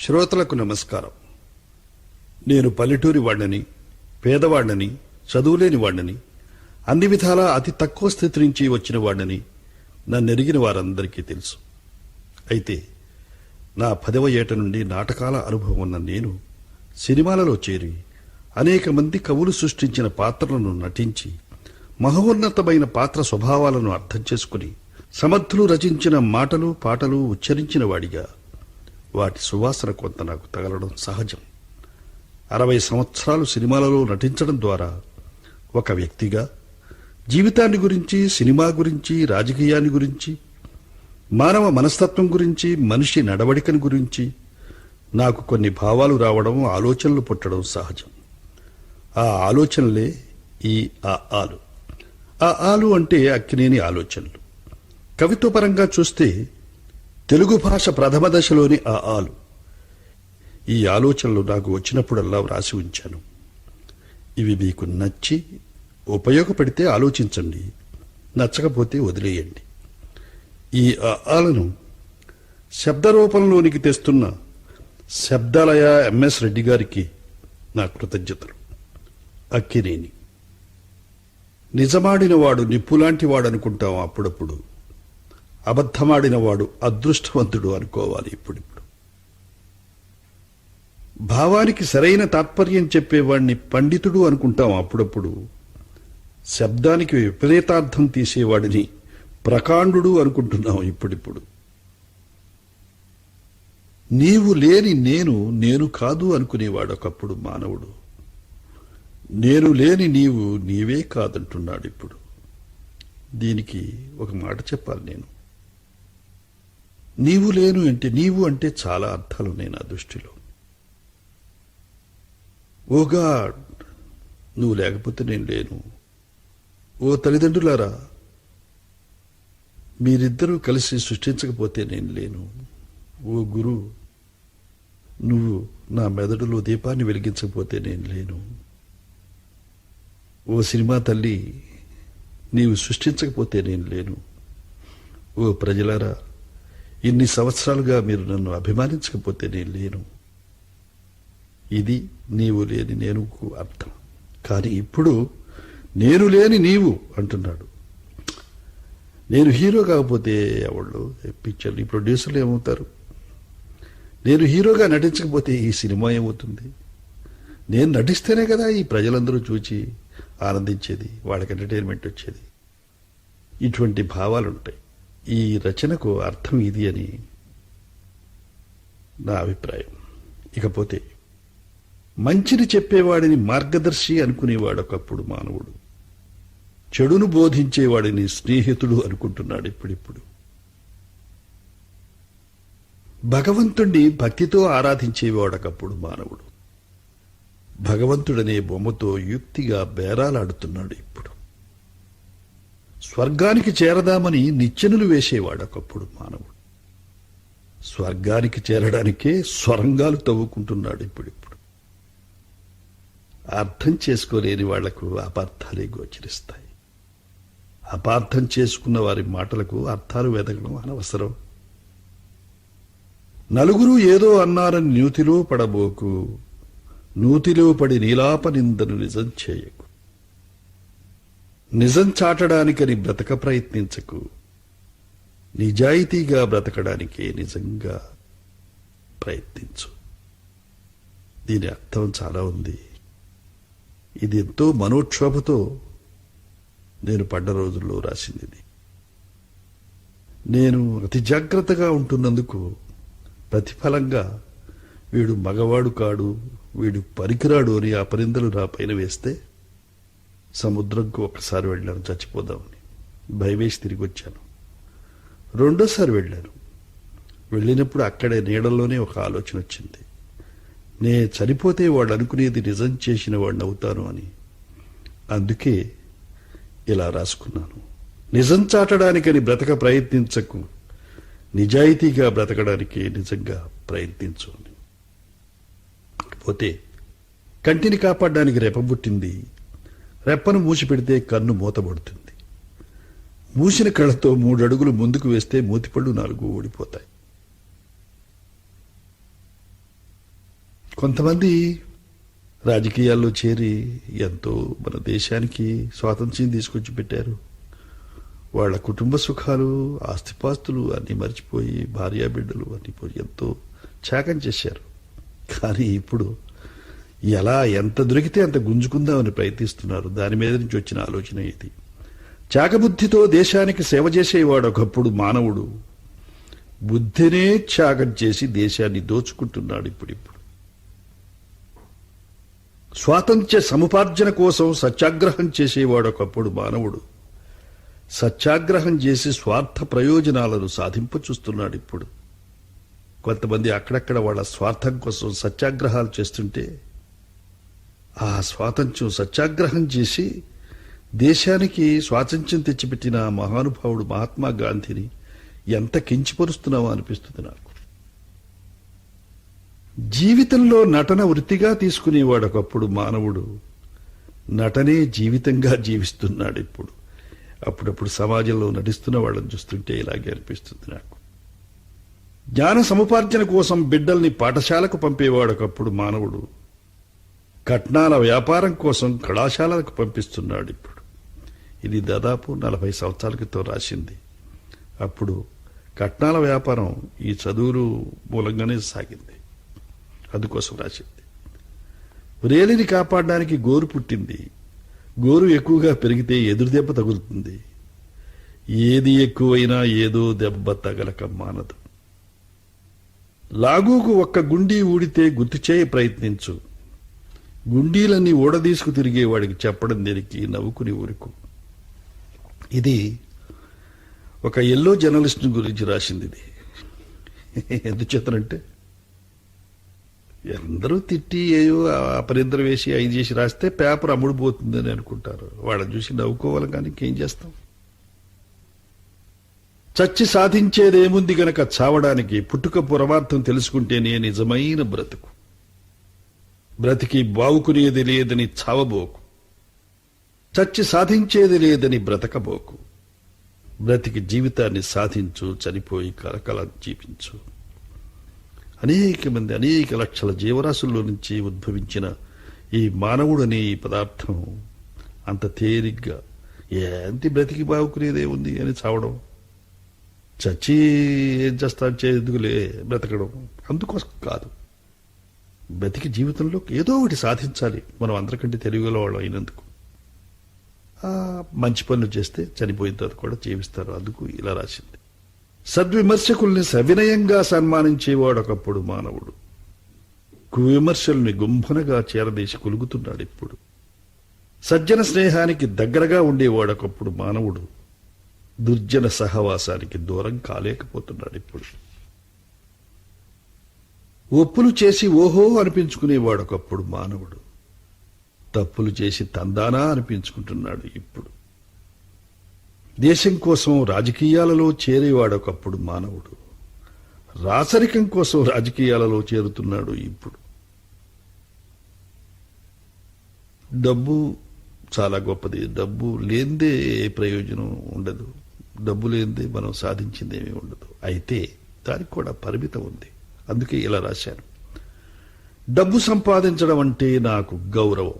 శ్రోతలకు నమస్కారం. నేను పల్లెటూరి వాడిని, పేదవాడిని, చదువులేని వాడిని, అన్ని విధాలా అతి తక్కువ స్థితి నుంచి వచ్చిన వాడిని నన్నెరిగిన వారందరికీ తెలుసు. అయితే నా 10వ ఏట నుండి నాటకాల అనుభవం ఉన్న నేను సినిమాలలో చేరి అనేక మంది కవులు సృష్టించిన పాత్రలను నటించి మహోన్నతమైన పాత్ర స్వభావాలను అర్థం చేసుకుని సమర్థులు రచించిన మాటలు పాటలు ఉచ్చరించిన వాడిగా వాటి సువాసన కొంత నాకు తగలడం సహజం. 60 సంవత్సరాలు సినిమాలలో నటించడం ద్వారా ఒక వ్యక్తిగా జీవితాన్ని గురించి, సినిమా గురించి, రాజకీయాన్ని గురించి, మానవ మనస్తత్వం గురించి, మనిషి నడవడికను గురించి నాకు కొన్ని భావాలు రావడం, ఆలోచనలు పుట్టడం సహజం. ఆ ఆలోచనలే ఈ ఆలు. ఆ ఆలు అంటే అక్కినేని ఆలోచనలు. కవిత్వపరంగా చూస్తే తెలుగు భాష ప్రథమ దశలోని ఆ ఆలు. ఈ ఆలోచనలు నాకు వచ్చినప్పుడల్లా వ్రాసి ఉంచాను. ఇవి మీకు నచ్చి ఉపయోగపడితే ఆలోచించండి, నచ్చకపోతే వదిలేయండి. ఈ ఆలను శబ్దరూపంలోనికి తెస్తున్న శబ్దాలయ ఎంఎస్ రెడ్డి గారికి నా కృతజ్ఞతలు. అక్కినేని నిజమాడినవాడు నిప్పులాంటి వాడు అనుకుంటాం అప్పుడప్పుడు. అబద్ధమాడినవాడు అదృష్టవంతుడు అనుకోవాలి ఇప్పుడిప్పుడు. భావానికి సరైన తాత్పర్యం చెప్పేవాడిని పండితుడు అనుకుంటాం అప్పుడప్పుడు. శబ్దానికి విపరీతార్థం తీసేవాడిని ప్రకాండుడు అనుకుంటున్నాం ఇప్పుడిప్పుడు. నీవు లేని నేను కాదు అనుకునేవాడు ఒకప్పుడు మానవుడు. నేను లేని నీవే కాదంటున్నాడు ఇప్పుడు. దీనికి ఒక మాట చెప్పాలి నేను. నీవు లేను అంటే నీవు అంటే చాలా అర్థాలున్నాయి నా దృష్టిలో. ఓ గాడ్, నువ్వు లేకపోతే నేను లేను. ఓ తల్లిదండ్రులారా, మీరిద్దరూ కలిసి సృష్టించకపోతే నేను లేను. ఓ గురు, నువ్వు నా మెదడులో దీపాన్ని వెలిగించకపోతే నేను లేను. ఓ సినిమా తల్లి, నీవు సృష్టించకపోతే నేను లేను. ఓ ప్రజలారా, ఇన్ని సంవత్సరాలుగా మీరు నన్ను అభిమానించకపోతే నేను లేను. ఇది నీవు లేని నేనుకు అర్థం. కానీ ఇప్పుడు నేను లేని నీవు అంటున్నాడు. నేను హీరో కాకపోతే ఎవళ్ళు పిక్చర్లు ఈ ప్రొడ్యూసర్లు ఏమవుతారు? నేను హీరోగా నటించకపోతే ఈ సినిమా ఏమవుతుంది? నేను నటిస్తేనే కదా ఈ ప్రజలందరూ చూచి ఆనందించేది, వాళ్ళకి ఎంటర్టైన్మెంట్ వచ్చేది. ఇటువంటి భావాలుంటాయి. ఈ రచనకు అర్థం ఇది అని నా అభిప్రాయం. ఇకపోతే మంచిని చెప్పేవాడిని మార్గదర్శి అనుకునేవాడు ఒకప్పుడు మానవుడు. చెడును బోధించేవాడిని స్నేహితుడు అనుకుంటున్నాడు ఇప్పుడిప్పుడు. భగవంతుణ్ణి భక్తితో ఆరాధించేవాడొకప్పుడు మానవుడు. భగవంతుడనే బొమ్మతో యుక్తిగా బేరాలాడుతున్నాడు ఇప్పుడు. స్వర్గానికి చేరదామని నిచ్చెనులు వేసేవాడొకప్పుడు మానవుడు. స్వర్గానికి చేరడానికే స్వరంగాలు తవ్వుకుంటున్నాడు ఇప్పుడిప్పుడు. అర్థం చేసుకోలేని వాళ్లకు అపార్థాలే గోచరిస్తాయి. అపార్థం చేసుకున్న వారి మాటలకు అర్థాలు వెదకడం అనవసరం. నలుగురు ఏదో అన్నారని నూతిలో పడబోకు, నూతిలో పడి నీలాప నిందను నిజం చేయకు. నిజం చాటడానికని బ్రతక ప్రయత్నించకు, నిజాయితీగా బ్రతకడానికే నిజంగా ప్రయత్నించు. దీని అర్థం చాలా ఉంది. ఇది ఎంతో మనోక్షోభతో నేను పడ్డ రోజుల్లో రాసింది. నేను అతి జాగ్రత్తగా ఉంటున్నందుకు ప్రతిఫలంగా వీడు మగవాడు కాడు, వీడు పనికిరాడు అని ఆ పరిందలు నా పైన వేస్తే సముద్రంకు ఒకసారి వెళ్ళాను చచ్చిపోదామని. భయవేసి తిరిగి వచ్చాను. రెండోసారి వెళ్ళాను. వెళ్ళినప్పుడు అక్కడే నీడల్లోనే ఒక ఆలోచన వచ్చింది. నే చనిపోతే వాడు అనుకునేది నిజం చేసిన వాడిని అవుతాను అని. అందుకే ఇలా రాసుకున్నాను. నిజం చాటడానికని బ్రతక ప్రయత్నించకు, నిజాయితీగా బ్రతకడానికి నిజంగా ప్రయత్నించు అని. పోతే కంటిని కాపాడడానికి రెప్పబుట్టింది, రెప్పను మూసిపెడితే కన్ను మూతబడుతుంది. మూసిన కళ్ళతో 3 అడుగులు ముందుకు వేస్తే మూతిపళ్ళు 4 ఊడిపోతాయి. కొంతమంది రాజకీయాల్లో చేరి ఎంతో మన దేశానికి స్వాతంత్ర్యం తీసుకొచ్చి పెట్టారు. వాళ్ళ కుటుంబ సుఖాలు, ఆస్తిపాస్తులు అన్నీ మర్చిపోయి, భార్యాబిడ్డలు అన్నీ పోయి ఎంతో త్యాగం చేశారు. కానీ ఇప్పుడు ఎలా ఎంత దొరికితే అంత గుంజుకుందామని ప్రయత్నిస్తున్నారు. దాని మీద నుంచి వచ్చిన ఆలోచన ఇది. త్యాగబుద్ధితో దేశానికి సేవ చేసేవాడు ఒకప్పుడు మానవుడు. బుద్ధినే త్యాగం చేసి దేశాన్ని దోచుకుంటున్నాడు ఇప్పుడిప్పుడు. స్వాతంత్ర్య సముపార్జన కోసం సత్యాగ్రహం చేసేవాడు ఒకప్పుడు మానవుడు. సత్యాగ్రహం చేసి స్వార్థ ప్రయోజనాలను సాధింపచూస్తున్నాడు ఇప్పుడు. కొంతమంది అక్కడక్కడ వాళ్ళ స్వార్థం కోసం సత్యాగ్రహాలు చేస్తుంటే, ఆ స్వాతంత్ర్యం సత్యాగ్రహం చేసి దేశానికి స్వాతంత్ర్యం తెచ్చిపెట్టిన మహానుభావుడు మహాత్మా గాంధీని ఎంత కించిపరుస్తున్నావో అనిపిస్తుంది నాకు. జీవితంలో నటన వృత్తిగా తీసుకునేవాడు ఒకప్పుడు మానవుడు. నటనే జీవితంగా జీవిస్తున్నాడు ఇప్పుడు. అప్పుడప్పుడు సమాజంలో నటిస్తున్న వాళ్ళని చూస్తుంటే ఇలాగే అనిపిస్తుంది నాకు. జ్ఞాన సముపార్జన కోసం బిడ్డల్ని పాఠశాలకు పంపేవాడు ఒకప్పుడు మానవుడు. కట్నాల వ్యాపారం కోసం కళాశాలకు పంపిస్తున్నాడు ఇప్పుడు. ఇది దాదాపు 40 సంవత్సరాల క్రితం రాసింది. అప్పుడు కట్నాల వ్యాపారం ఈ చదువులు మూలంగానే సాగింది. అందుకోసం రాసింది. రేలిని కాపాడడానికి గోరు పుట్టింది. గోరు ఎక్కువగా పెరిగితే ఎదురు దెబ్బ తగులుతుంది. ఏది ఎక్కువైనా ఏదో దెబ్బ తగలక మానదు. లాగూకు ఒక్క గుండీ ఊడితే గుర్తు చేయ ప్రయత్నించు. గుండీలన్నీ ఊడదీసుకు తిరిగేవాడికి చెప్పడం దేనికి, నవ్వుకుని ఊరుకు. ఇది ఒక ఎల్లో జర్నలిస్ట్ గురించి రాసింది. ఇది ఎందుచేతనంటే, అందరూ తిట్టి ఏయో అపరిద్దరు వేసి 5 చేసి రాస్తే పేపర్ అమ్ముడుపోతుందని అనుకుంటారు. వాళ్ళని చూసి నవ్వుకోవాలి, కానీ ఇంకేం చేస్తాం. చచ్చి సాధించేదేముంది గనక చావడానికి, పుట్టుక పురమార్థం తెలుసుకుంటేనే నిజమైన బ్రతుకు. బ్రతికి బావుకునేది లేదని చావబోకు. చచ్చి సాధించేది లేదని బ్రతకబోకు. బ్రతికి జీవితాన్ని సాధించు, చనిపోయి కలకలం జీవించు. అనేక మంది, అనేక లక్షల జీవరాశుల్లో నుంచి ఉద్భవించిన ఈ మానవుడనే ఈ పదార్థం అంత తేలిగ్గా ఏంటి బ్రతికి బావుకునేదే ఉంది అని చావడం, చచ్చి ఏం చేస్తా చేదుగులే బ్రతకడం, అందుకోసం కాదు. బ్రతికి జీవితంలో ఏదో ఒకటి సాధించాలి. మనం అందరికంటే తెలివిగల వాళ్ళు అయినందుకు. మంచి పనులు చేస్తే చనిపోయిన తర్వాత కూడా జీవిస్తారు. అందుకు ఇలా రాసింది. సద్విమర్శకుల్ని సవినయంగా సన్మానించేవాడు ఒకప్పుడు మానవుడు. కువిమర్శల్ని గుంభనగా చేరదీసి కులుగుతున్నాడు ఇప్పుడు. సజ్జన స్నేహానికి దగ్గరగా ఉండేవాడు ఒకప్పుడు మానవుడు. దుర్జన సహవాసానికి దూరం కాలేకపోతున్నాడు ఇప్పుడు. ఒప్పులు చేసి ఓహో అనిపించుకునేవాడు ఒకప్పుడు మానవుడు. తప్పులు చేసి తందానా అనిపించుకుంటున్నాడు ఇప్పుడు. దేశం కోసం రాజకీయాలలో చేరేవాడు ఒకప్పుడు మానవుడు. రాచరికం కోసం రాజకీయాలలో చేరుతున్నాడు ఇప్పుడు. డబ్బు చాలా గొప్పది. డబ్బు లేనిదే ఏ ప్రయోజనం ఉండదు. డబ్బు లేనిదే మనం సాధించిందేమీ ఉండదు. అయితే దానికి కూడా పరిమితం ఉంది. అందుకే ఇలా రాశాను. డబ్బు సంపాదించడం అంటే నాకు గౌరవం.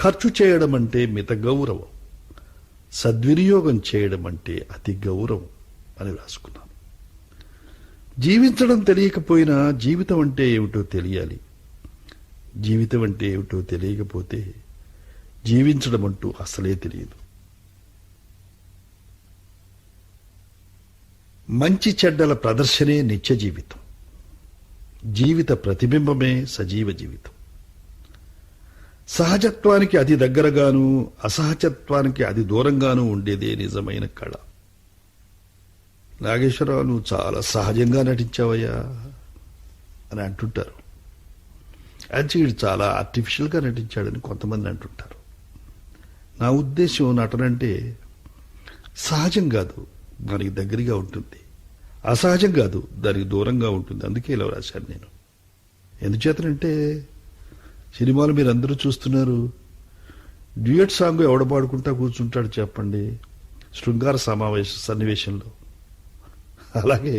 ఖర్చు చేయడం అంటే మిత గౌరవం. సద్వినియోగం చేయడం అంటే అతి గౌరవం అని రాసుకున్నాను. జీవించడం తెలియకపోయినా జీవితం అంటే ఏమిటో తెలియాలి. జీవితం అంటే ఏమిటో తెలియకపోతే జీవించడం అంటూ అసలే తెలియదు. మంచి చెడ్డల ప్రదర్శనే నిత్య జీవితం. జీవిత ప్రతిబింబమే సజీవ జీవితం. సహజత్వానికి అతి దగ్గరగాను, అసహజత్వానికి అతి దూరంగాను ఉండేదే నిజమైన కళ. నాగేశ్వరరావు, నువ్వు చాలా సహజంగా నటించావయ్యా అని అంటుంటారు. అది వీడు చాలా ఆర్టిఫిషియల్గా నటించాడని కొంతమంది అంటుంటారు. నా ఉద్దేశం, నటనంటే సహజం కాదు, దానికి దగ్గరగా ఉంటుంది. అసహజం కాదు, దానికి దూరంగా ఉంటుంది. అందుకే ఇలా రాశాను నేను. ఎందుచేతనంటే, సినిమాలు మీరు అందరూ చూస్తున్నారు. డ్యూయట్ సాంగ్ ఎవడ పాడుకుంటా కూర్చుంటాడు చెప్పండి శృంగార సన్నివేశంలో. అలాగే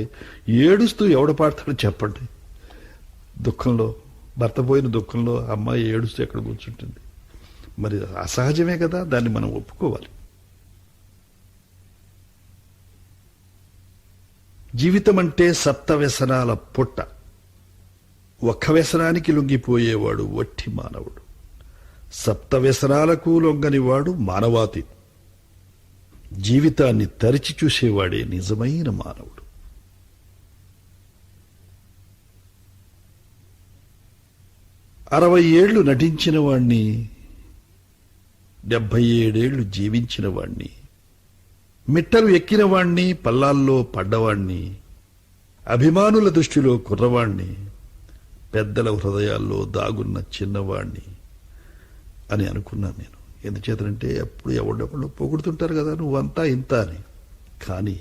ఏడుస్తూ ఎవడ పాడతాడు చెప్పండి. దుఃఖంలో, భర్త పోయిన దుఃఖంలో అమ్మాయి ఏడుస్తూ ఎక్కడ కూర్చుంటుంది? మరి అసహజమే కదా, దాన్ని మనం ఒప్పుకోవాలి. జీవితం అంటే సప్త వ్యసనాల పుట్ట. ఒక్క వ్యసనానికి లొంగిపోయేవాడు వట్టి మానవుడు. సప్త వ్యసనాలకు లొంగనివాడు మానవాతి. జీవితాన్ని తరిచి చూసేవాడే నిజమైన మానవుడు. అరవై ఏళ్లు నటించిన వాణ్ణి, 77 జీవించిన వాణ్ణి, మిట్టలు ఎక్కిన వాణ్ణి, పల్లాల్లో పడ్డవాణ్ణి, అభిమానుల దృష్టిలో కుర్రవాణ్ణి, పెద్దల హృదయాల్లో దాగున్న చిన్నవాణ్ణి అని అనుకున్నాను నేను. ఎందుచేతనంటే అప్పుడు ఎవడెవడో పొగుడుతుంటారు కదా, నువ్వంతా ఇంత అని. కానీ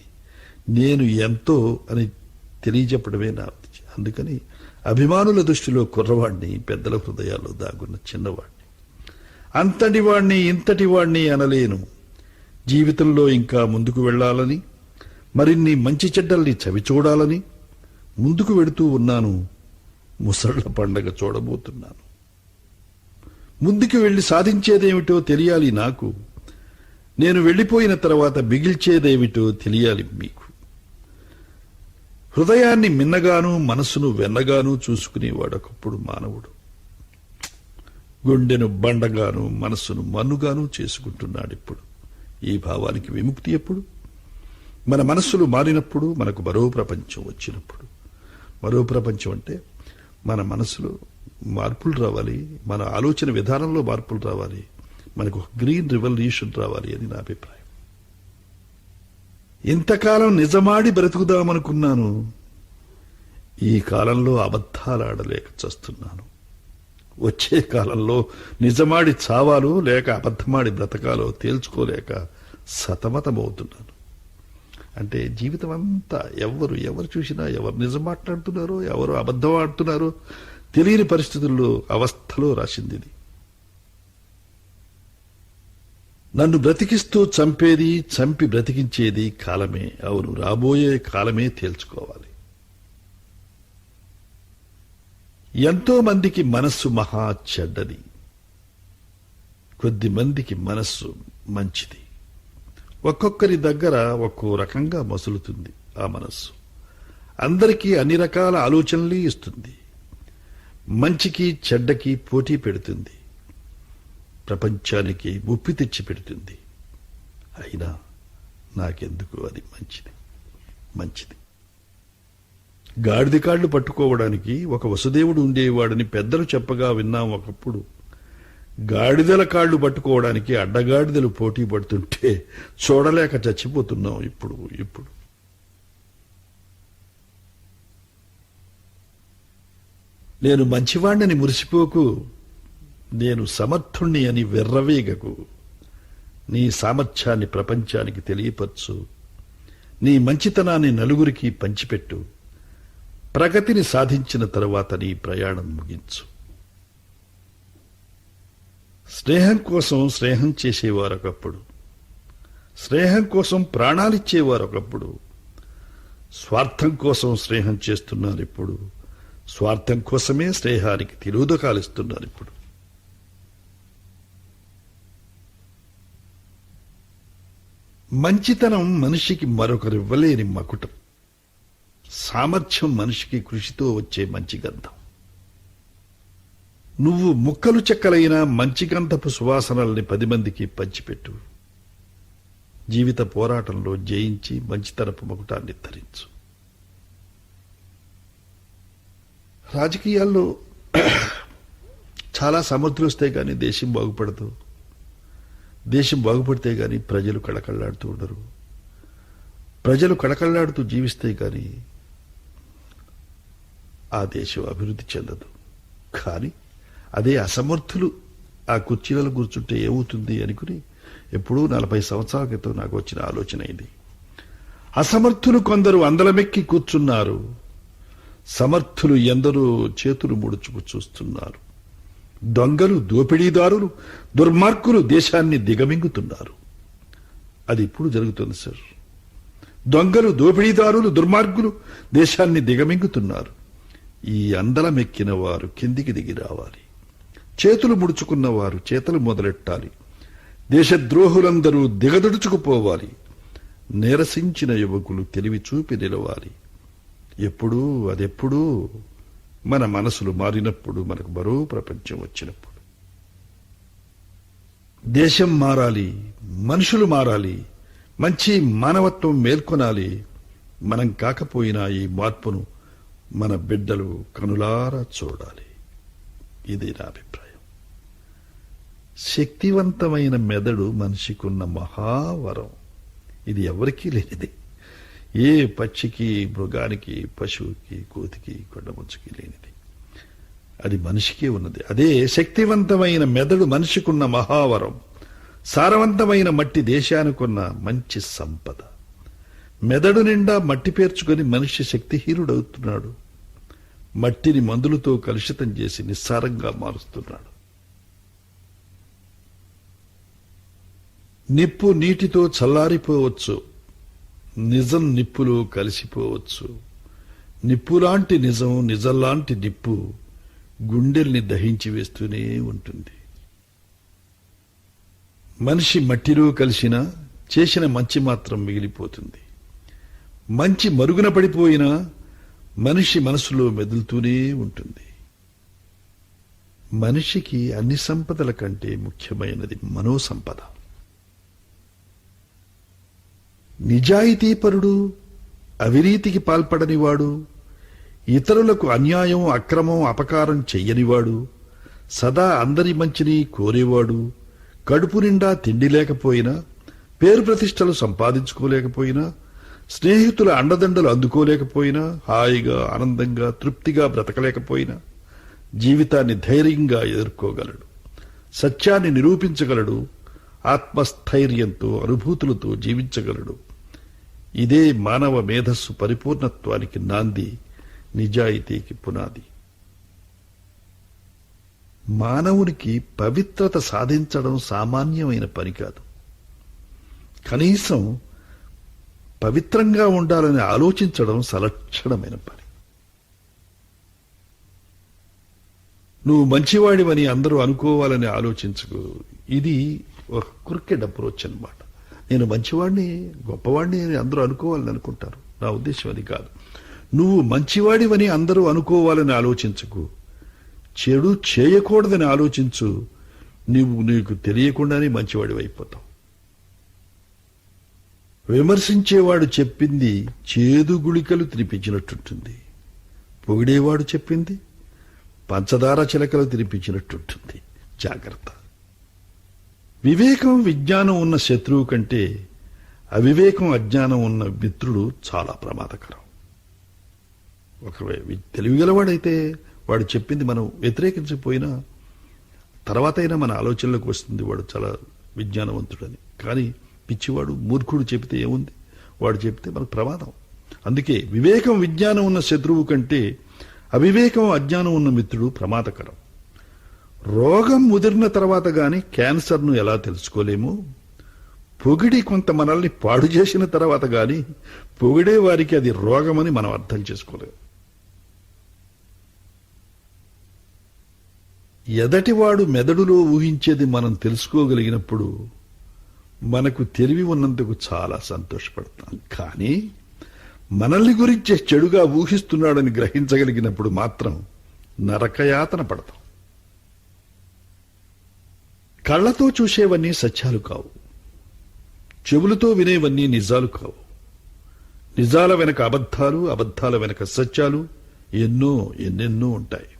నేను ఎంతో అని తెలియజెప్పడమే నా ఉద్దేశం. అందుకని అభిమానుల దృష్టిలో కుర్రవాణ్ణి, పెద్దల హృదయాల్లో దాగున్న చిన్నవాణ్ణి. అంతటి వాణ్ణి ఇంతటి వాణ్ణి అనలేను. జీవితంలో ఇంకా ముందుకు వెళ్లాలని, మరిన్ని మంచి చెడ్డల్ని చవిచూడాలని ముందుకు వెడుతూ ఉన్నాను. ముసళ్ల పండగ చూడబోతున్నాను. ముందుకు వెళ్లి సాధించేదేమిటో తెలియాలి నాకు. నేను వెళ్లిపోయిన తర్వాత మిగిల్చేదేమిటో తెలియాలి మీకు. హృదయాన్ని మిన్నగాను, మనసును వెన్నగాను చూసుకునేవాడొకప్పుడు మానవుడు. గుండెను బండగాను, మనస్సును మన్నుగాను చేసుకుంటున్నాడిప్పుడు. ఈ భావానికి విముక్తి ఎప్పుడు? మన మనస్సులు మారినప్పుడు, మనకు మరో ప్రపంచం వచ్చినప్పుడు. మరో ప్రపంచం అంటే మన మనసులో మార్పులు రావాలి, మన ఆలోచన విధానంలో మార్పులు రావాలి, మనకు గ్రీన్ రివల్యూషన్ రావాలి అని నా అభిప్రాయం. ఇంతకాలం నిజమాడి బ్రతుకుదామనుకున్నాను. ఈ కాలంలో అబద్ధాలు ఆడలేక చస్తున్నాను. వచ్చే కాలంలో నిజమాడి చావాలో లేక అబద్ధమాడి బ్రతకాలో తేల్చుకోలేక సతమతమవుతున్నాను. అంటే జీవితం అంతా ఎవరు చూసినా ఎవరు నిజం మాట్లాడుతున్నారో, ఎవరు అబద్ధం ఆడుతున్నారో తెలియని పరిస్థితుల్లో, అవస్థలో రాసింది ఇది. నన్ను బ్రతికిస్తూ చంపేది, చంపి బ్రతికించేది కాలమే. అవును, రాబోయే కాలమే తేల్చుకోవాలి. ఎంతో మందికి మనస్సు మహా చెడ్డది, కొద్ది మందికి మనస్సు మంచిది. ఒక్కొక్కరి దగ్గర ఒక్కో రకంగా మసులుతుంది ఆ మనస్సు. అందరికీ అన్ని రకాల ఆలోచనలు ఇస్తుంది. మంచికి చెడ్డకి పోటీ పెడుతుంది. ప్రపంచానికి ముప్పి తెచ్చి పెడుతుంది. అయినా నాకెందుకు అది మంచిది. గాడిద కాళ్ళు పట్టుకోవడానికి ఒక వసుదేవుడు ఉండేవాడని పెద్దలు చెప్పగా విన్నాం ఒకప్పుడు. గాడిదల కాళ్ళు పట్టుకోవడానికి అడ్డగాడిదలు పోటీ పడుతుంటే చూడలేక చచ్చిపోతున్నాం ఇప్పుడు. నేను మంచివాణ్ణని మురిసిపోకు, నేను సమర్థుణ్ణి అని వెర్రవేగకు. నీ సామర్థ్యాన్ని ప్రపంచానికి తెలియపరచు. నీ మంచితనాన్ని నలుగురికి పంచిపెట్టు. ప్రగతిని సాధించిన తరువాత నీ ప్రయాణం ముగించు. స్నేహం కోసం స్నేహం చేసేవారొకప్పుడు, స్నేహం కోసం ప్రాణాలిచ్చేవారొకప్పుడు, స్వార్థం కోసం స్నేహం చేస్తున్నారు ఇప్పుడు. స్వార్థం కోసమే స్నేహానికి తిరోధకాలిస్తున్నారు ఇప్పుడు. మంచితనం మనిషికి మరొకరివ్వలేని మకుటం. సామర్థ్యం మనిషికి కృషితో వచ్చే మంచి గంధం. నువ్వు ముక్కలు చెక్కలైన మంచి గంధపు సువాసనల్ని 10 మందికి పంచిపెట్టు. జీవిత పోరాటంలో జయించి మంచితనపు మకుటాన్ని ధరించు. రాజకీయాల్లో చాలా సమర్థులు వస్తే గాని దేశం బాగుపడదు. దేశం బాగుపడితే గాని ప్రజలు కళకళ్లాడుతూ ఉండరు. ప్రజలు కళకళ్లాడుతూ జీవిస్తే గాని ఆ దేశం అభివృద్ధి చెందదు. కానీ అదే అసమర్థులు ఆ కుర్చీలలో కూర్చుంటే ఏమవుతుంది అనుకుని ఎప్పుడూ 40 సంవత్సరాల క్రితం నాకు వచ్చిన ఆలోచన ఇది. అసమర్థులు కొందరు అందలమెక్కి కూర్చున్నారు. సమర్థులు ఎందరో చేతులు ముడుచుకు చూస్తున్నారు. దొంగలు, దోపిడీదారులు, దుర్మార్గులు దేశాన్ని దిగమింగుతున్నారు. అది ఇప్పుడు జరుగుతుంది సార్. దొంగలు, దోపిడీదారులు, దుర్మార్గులు దేశాన్ని దిగమింగుతున్నారు. ఈ అందలమెక్కిన వారు కిందికి దిగి రావాలి. చేతులు ముడుచుకున్న వారు చేతులు మొదలెట్టాలి. దేశద్రోహులందరూ దిగదుడుచుకుపోవాలి. నీరసించిన యువకులు తెలివి చూపి నిలవాలి. అదెప్పుడూ మన మనసులు మారినప్పుడు, మనకు మరో ప్రపంచం వచ్చినప్పుడు. దేశం మారాలి, మనుషులు మారాలి, మంచి మానవత్వం మేల్కొనాలి. మనం కాకపోయినా ఈ మార్పును మన బిడ్డలు కనులారా చూడాలి. ఇది నా అభిప్రాయం. శక్తివంతమైన మెదడు మనిషికున్న మహావరం. ఇది ఎవరికీ లేనిది. ఏ పక్షికి, మృగానికి, పశువుకి, కోతికి, కొండముచ్చుకి లేనిది. అది మనిషికే ఉన్నది. అదే శక్తివంతమైన మెదడు మనిషికున్న మహావరం. సారవంతమైన మట్టి దేశానికున్న మంచి సంపద. మెదడు నిండా మట్టి పేర్చుకొని మనిషి శక్తిహీనుడవుతున్నాడు. మట్టిని మందులతో కలుషితం చేసి నిస్సారంగా మారుస్తున్నాడు. నిప్పు నీటితో చల్లారిపోవచ్చు, నిజం నిప్పులో కలిసిపోవచ్చు. నిప్పులాంటి నిజం, నిజంలాంటి నిప్పు గుండెల్ని దహించి వేస్తూనే ఉంటుంది. మనిషి మట్టిలో కలిసినా చేసిన మంచి మాత్రం మిగిలిపోతుంది. మంచి మరుగున పడిపోయినా మనిషి మనసులో మెదులుతూనే ఉంటుంది. మనిషికి అన్ని సంపదల కంటే ముఖ్యమైనది మనోసంపద. నిజాయితీపరుడు, అవినీతికి పాల్పడనివాడు, ఇతరులకు అన్యాయం, అక్రమం, అపకారం చెయ్యనివాడు, సదా అందరి మంచిని కోరేవాడు, కడుపు నిండా తిండి లేకపోయినా, పేరు ప్రతిష్టలు సంపాదించుకోలేకపోయినా, స్నేహితుల అండదండలు అందుకోలేకపోయినా, హాయిగా ఆనందంగా తృప్తిగా బ్రతకలేకపోయినా జీవితాన్ని ధైర్యంగా ఎదుర్కోగలడు. సత్యాన్ని నిరూపించగలడు. ఆత్మస్థైర్యంతో, అనుభూతులతో జీవించగలడు. ఇదే మానవ మేధస్సు పరిపూర్ణత్వానికి నాంది, నిజాయితీకి పునాది. మానవునికి పవిత్రత సాధించడం సామాన్యమైన పని కాదు. కనీసం పవిత్రంగా ఉండాలని ఆలోచించడం సలక్షణమైన పని. నువ్వు మంచివాడివని అందరూ అనుకోవాలని ఆలోచించుకో. ఇది ఒక క్రికెట్ అప్రోచ్ అన్నమాట. నేను మంచివాడిని, గొప్పవాడిని అని అందరూ అనుకోవాలని అనుకుంటారు. నా ఉద్దేశం అది కాదు. నువ్వు మంచివాడివని అందరూ అనుకోవాలని ఆలోచించకు. చెడు చేయకూడదని ఆలోచించు. నీకు తెలియకుండానే మంచివాడివి అయిపోతావు. విమర్శించేవాడు చెప్పింది చేదు గుళికలు తినిపించినట్టుంటుంది. పొగిడేవాడు చెప్పింది పంచదార చిలకలు తినిపించినట్టుంటుంది. జాగ్రత్త. వివేకం, విజ్ఞానం ఉన్న శత్రువు కంటే అవివేకం, అజ్ఞానం ఉన్న మిత్రుడు చాలా ప్రమాదకరం. ఒక తెలివిగలవాడైతే వాడు చెప్పింది మనం వ్యతిరేకించకపోయినా తర్వాతైనా మన ఆలోచనలోకి వస్తుంది వాడు చాలా విజ్ఞానవంతుడని. కానీ పిచ్చివాడు, మూర్ఖుడు చెబితే ఏముంది, వాడు చెప్తే మనకు ప్రమాదం. అందుకే వివేకం, విజ్ఞానం ఉన్న శత్రువు కంటే అవివేకం, అజ్ఞానం ఉన్న మిత్రుడు ప్రమాదకరం. రోగం ముదిరిన తర్వాత గాని క్యాన్సర్ను ఎలా తెలుసుకోలేము, పొగిడి కొంత మనల్ని పాడు చేసిన తర్వాత గాని పొగిడే వారికి అది రోగమని మనం అర్థం చేసుకోలేము. ఎదటివాడు మెదడులో ఊహించేది మనం తెలుసుకోగలిగినప్పుడు మనకు తెలివి ఉన్నందుకు చాలా సంతోషపడతాం. కానీ మనల్ని గురించి చెడుగా ఊహిస్తున్నాడని గ్రహించగలిగినప్పుడు మాత్రం నరకయాతన పడతాం. కళ్లతో చూసేవన్నీ సత్యాలు కావు, చెవులతో వినేవన్నీ నిజాలు కావు. నిజాల వెనక అబద్ధాలు, అబద్ధాల వెనక సత్యాలు ఎన్నెన్నో ఉంటాయి.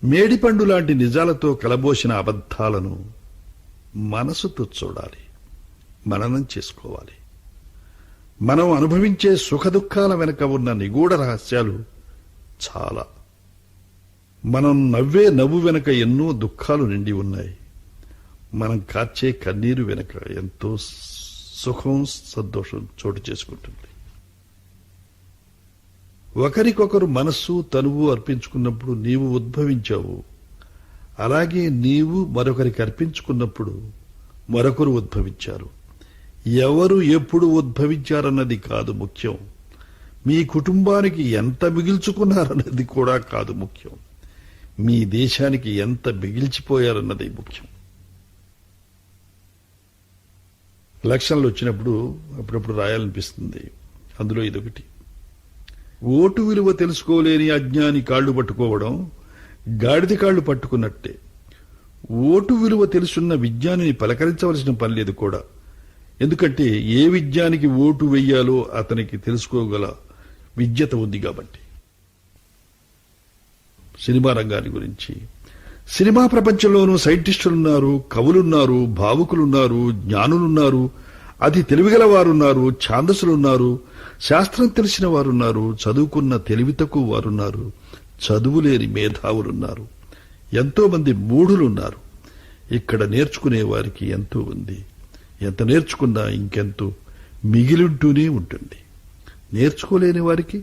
మేడిపండు లాంటి నిజాలతో కలబోసిన అబద్ధాలను మనసుతో చూడాలి, మననం చేసుకోవాలి. మనం అనుభవించే సుఖదుఖాల వెనక ఉన్న నిగూఢ రహస్యాలు చాలా. మనం నవ్వే నవ్వు వెనక ఎన్నో దుఃఖాలు నిండి ఉన్నాయి. మనం కార్చే కన్నీరు వెనక ఎంతో సుఖం, సంతోషం చోటు చేసుకుంటుంది. ఒకరికొకరు మనస్సు, తనువు అర్పించుకున్నప్పుడు నీవు ఉద్భవించావు. అలాగే నీవు మరొకరికి అర్పించుకున్నప్పుడు మరొకరు ఉద్భవించారు. ఎవరు ఎప్పుడు ఉద్భవించారన్నది కాదు ముఖ్యం, మీ కుటుంబానికి ఎంత మిగిల్చుకున్నారన్నది కూడా కాదు ముఖ్యం, మీ దేశానికి ఎంత మిగిల్చిపోయారన్నది ముఖ్యం. ఎలక్షన్లు వచ్చినప్పుడు అప్పుడప్పుడు రాయాలనిపిస్తుంది. అందులో ఇదొకటి. ఓటు విలువ తెలుసుకోలేని అజ్ఞాని కాళ్లు పట్టుకోవడం గాడిద కాళ్లు పట్టుకున్నట్టే. ఓటు విలువ తెలుసున్న విజ్ఞానిని పలకరించవలసిన పని లేదు కూడా. ఎందుకంటే ఏ విజ్ఞానికి ఓటు వెయ్యాలో అతనికి తెలుసుకోగల విజ్ఞత ఉంది కాబట్టి. సినిమా రంగాన్ని గురించి, సినిమా ప్రపంచంలోనూ సైంటిస్టులున్నారు, కవులున్నారు, భావుకులున్నారు, జ్ఞానులున్నారు, అతి తెలివిగల వారున్నారు, ఛాందసులున్నారు, శాస్త్రం తెలిసిన వారున్నారు, చదువుకున్న తెలివి తక్కువ వారున్నారు, చదువులేని మేధావులున్నారు, ఎంతో మంది మూఢులున్నారు. ఇక్కడ నేర్చుకునే వారికి ఎంతో ఉంది. ఎంత నేర్చుకున్నా ఇంకెంతో మిగిలింటూనే ఉంటుంది. నేర్చుకోలేని వారికి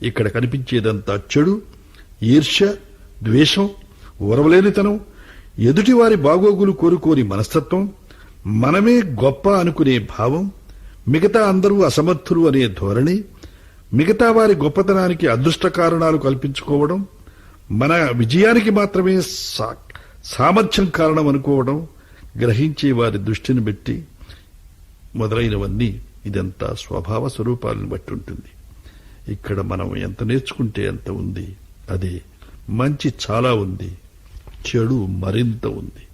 ఇక్కడ కనిపించేదంతా చెడు, ఈర్ష్య, ద్వేషం, ఓరవలేనితనం, ఎదుటివారి బాగోగులు కోరుకోని మనస్తత్వం, మనమే గొప్ప అనుకునే భావం, మిగతా అందరూ అసమర్థులు అనే ధోరణి, మిగతా వారి గొప్పతనానికి అదృష్ట కారణాలు కల్పించుకోవడం, మన విజయానికి మాత్రమే సామర్థ్యం కారణం అనుకోవడం, గ్రహించే వారి దృష్టిని బట్టి మొదలైనవన్నీ ఇదంతా స్వభావ స్వరూపాలను బట్టి ఉంటుంది. ఇక్కడ మనం ఎంత నేర్చుకుంటే అంత ఉంది. అదే మంచి చాలా ఉంది, చెడు మరింత ఉంది.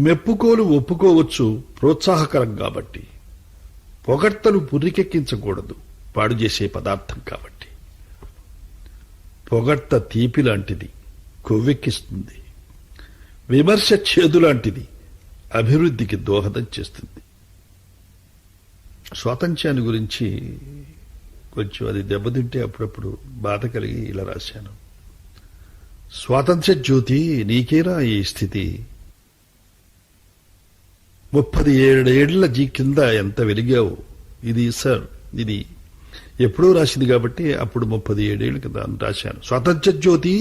మెప్పుకోలు ఒప్పుకోవచ్చు ప్రోత్సాహకరం కాబట్టి, పొగడ్తలు పుర్రికెక్కించకూడదు పాడు చేసే పదార్థం కాబట్టి. పొగడ్త తీపి లాంటిది, కొవ్వెక్కిస్తుంది. విమర్శ చేదు లాంటిది, అభివృద్ధికి దోహదం చేస్తుంది. స్వాతంత్ర్యాన్ని గురించి కొంచెం అది దెబ్బతింటే అప్పుడప్పుడు బాధ కలిగి ఇలా రాశాను. స్వాతంత్ర్య జ్యోతి నీకేరా ఈ స్థితి, 37 ఏళ్ల కింద ఎంత వెలిగావు. ఇది సార్, ఇది ఎప్పుడూ రాసింది కాబట్టి అప్పుడు 37 ఏళ్ల క్రితం రాశాను. స్వాతంత్ర్య జ్యోతి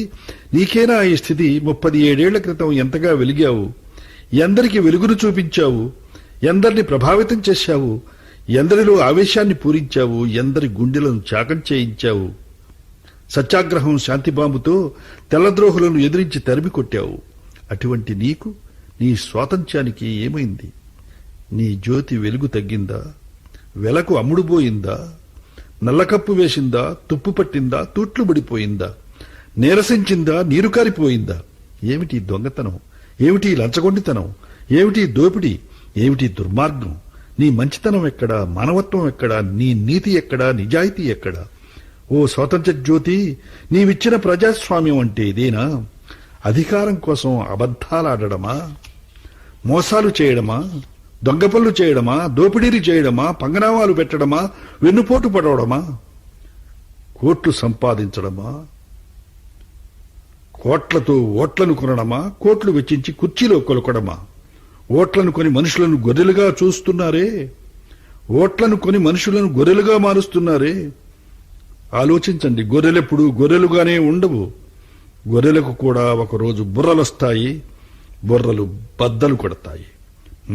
నీకేనా ఈ స్థితి, 37 ఏళ్ల క్రితం ఎంతగా వెలిగావు, ఎందరికి వెలుగును చూపించావు, ఎందరిని ప్రభావితం చేశావు, ఎందరిలో ఆవేశాన్ని పూరించావు, ఎందరి గుండెలను చాకం చేయించావు. సత్యాగ్రహం శాంతిబాంబుతో తెల్లద్రోహులను ఎదిరించి తరిమి కొట్టావు. అటువంటి నీకు నీ స్వాతంత్ర్యానికి ఏమైంది? నీ జ్యోతి వెలుగు తగ్గిందా, వెలకు అమ్ముడుపోయిందా, నల్లకప్పు వేసిందా, తుప్పు పట్టిందా, తూట్లు పడిపోయిందా, నీరసించిందా, నీరు కారిపోయిందా? ఏమిటి దొంగతనం, ఏమిటి లంచగొండితనం, ఏమిటి దోపిడీ, ఏమిటి దుర్మార్గం? నీ మంచితనం ఎక్కడా, మానవత్వం ఎక్కడా, నీ నీతి ఎక్కడా, నిజాయితీ ఎక్కడా? ఓ స్వాతంత్ర్య జ్యోతి, నీవిచ్చిన ప్రజాస్వామ్యం అంటే ఇదేనా? అధికారం కోసం అబద్ధాలాడడమా, మోసాలు చేయడమా, దొంగ పనులు చేయడమా, దోపిడీలు చేయడమా, పంగనామాలు పెట్టడమా, వెన్నుపోటు పడవడమా, కోట్లు సంపాదించడమా, కోట్లతో ఓట్లను కొనడమా, కోట్లు వెచ్చించి కుర్చీలో కొలకడమా? ఓట్లను కొని మనుషులను గొర్రెలుగా చూస్తున్నారే, ఓట్లను కొని మనుషులను గొర్రెలుగా మారుస్తున్నారే. ఆలోచించండి, గొర్రెలెప్పుడు గొర్రెలుగానే ఉండవు. గొర్రెలకు కూడా ఒకరోజు బుర్రలొస్తాయి, బుర్రలు బద్దలు కొడతాయి.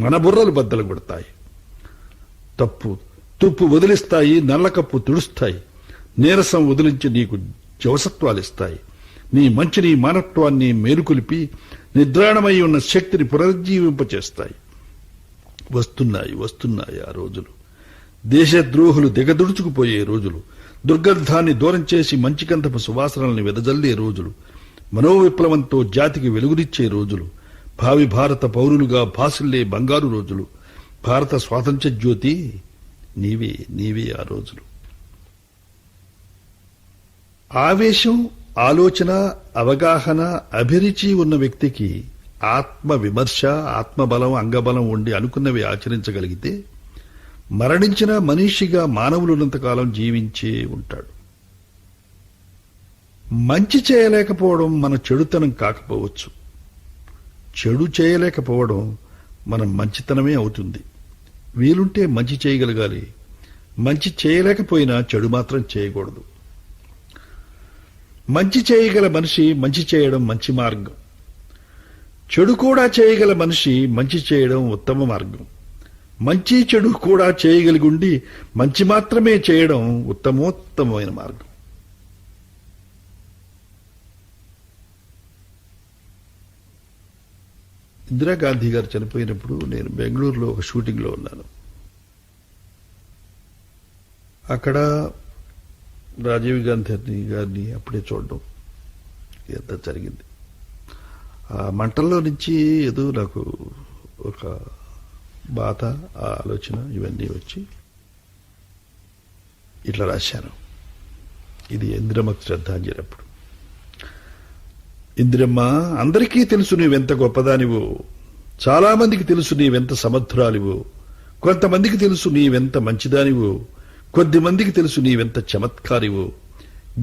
మన బుర్రలు బద్దలు కొడతాయి. తుప్పు వదిలిస్తాయి, నల్లకప్పు తుడుస్తాయి. నీరసం వదిలించి నీకు జవసత్వాలిస్తాయి. నీ మంచిని, మానవత్వాన్ని మేలుకొలిపి నిద్రాణమై ఉన్న శక్తిని పునరుజ్జీవింపచేస్తాయి. వస్తున్నాయి ఆ రోజులు. దేశద్రోహులు దిగదుడుచుకుపోయే రోజులు, దుర్గంధాన్ని దూరం చేసి మంచిగంధపు సువాసనల్ని వెదజల్లే రోజులు, మనోవిప్లవంతో జాతికి వెలుగునిచ్చే రోజులు, భావి భారత పౌరులుగా భాసిల్లే బంగారు రోజులు. భారత స్వాతంత్ర్య జ్యోతి నీవే ఆ రోజులు. ఆవేశం, ఆలోచన, అవగాహన, అభిరుచి ఉన్న వ్యక్తికి ఆత్మ విమర్శ, ఆత్మబలం, అంగబలం ఉండి అనుకున్నవి ఆచరించగలిగితే మరణించిన మనిషిగా మానవులున్నంతకాలం జీవించే ఉంటాడు. మంచి చేయలేకపోవడం మన చెడుతనం కాకపోవచ్చు, చెడు చేయలేకపోవడం మన మంచితనమే అవుతుంది. వీలుంటే మంచి చేయగలగాలి, మంచి చేయలేకపోయినా చెడు మాత్రం చేయకూడదు. మంచి చేయగల మనిషి మంచి చేయడం మంచి మార్గం, చెడు కూడా చేయగల మనిషి మంచి చేయడం ఉత్తమ మార్గం. మంచి చెడు కూడా చేయగలిగి ఉండి మంచి మాత్రమే చేయడం ఉత్తమోత్తమైన మార్గం. ఇందిరాగాంధీ గారు చనిపోయినప్పుడు నేను బెంగళూరులో ఒక షూటింగ్లో ఉన్నాను. అక్కడ రాజీవ్ గాంధీ గారిని అప్పుడే చూడడం ఎంత జరిగింది. ఆ మంటల్లో నుంచి ఏదో నాకు ఒక బాధ, ఆ ఆలోచన ఇవన్నీ వచ్చి ఇట్లా రాశాను. ఇది ఇందిరమ్మకు శ్రద్ధాంజలి. అప్పుడు ఇందిరమ్మ, అందరికీ తెలుసు నీవెంత గొప్పదానివో, చాలా మందికి తెలుసు నీవెంత సమర్థురాలివో, కొంతమందికి తెలుసు నీవెంత మంచిదానివో, కొద్ది మందికి తెలుసు నీవెంత చమత్కారివో,